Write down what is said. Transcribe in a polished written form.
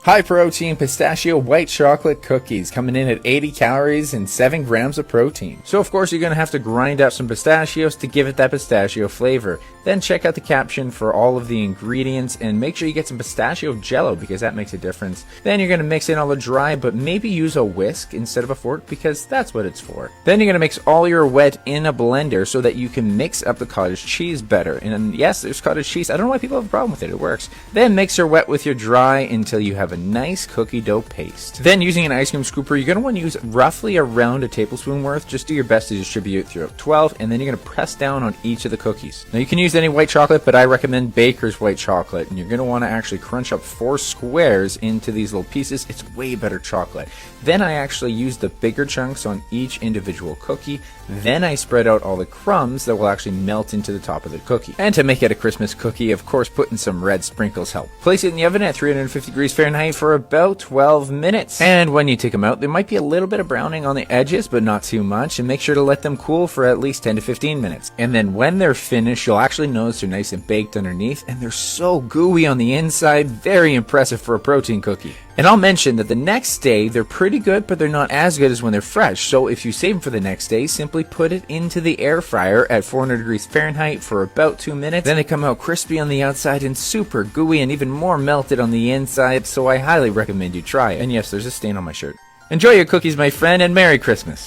High protein pistachio white chocolate cookies coming in at 80 calories and 7 grams of protein. So of course you're going to have to grind up some pistachios to give it that pistachio flavor. Then check out the caption for all of the ingredients and make sure you get some pistachio jello because that makes a difference. Then you're going to mix in all the dry, but maybe use a whisk instead of a fork because that's what it's for. Then you're going to mix all your wet in a blender so that you can mix up the cottage cheese better. And yes, there's cottage cheese. I don't know why people have a problem with it. It works. Then mix your wet with your dry until you have a nice cookie dough paste. Then using an ice cream scooper, you're going to want to use roughly around a tablespoon worth. Just do your best to distribute throughout 12, and then you're going to press down on each of the cookies. Now you can use any white chocolate, but I recommend Baker's white chocolate, and you're going to want to actually crunch up 4 squares into these little pieces. It's way better chocolate. Then I actually use the bigger chunks on each individual cookie. Then I spread out all the crumbs that will actually melt into the top of the cookie. And to make it a Christmas cookie, of course, putting some red sprinkles help. Place it in the oven at 350 degrees Fahrenheit for about 12 minutes. And when you take them out, there might be a little bit of browning on the edges, but not too much. And make sure to let them cool for at least 10 to 15 minutes. And then when they're finished, you'll actually notice they're nice and baked underneath, and they're so gooey on the inside. Very impressive for a protein cookie. And I'll mention that the next day, they're pretty good, but they're not as good as when they're fresh. So if you save them for the next day, simply put it into the air fryer at 400 degrees Fahrenheit for about 2 minutes. Then they come out crispy on the outside and super gooey and even more melted on the inside. So I highly recommend you try it. And yes, there's a stain on my shirt. Enjoy your cookies, my friend, and Merry Christmas.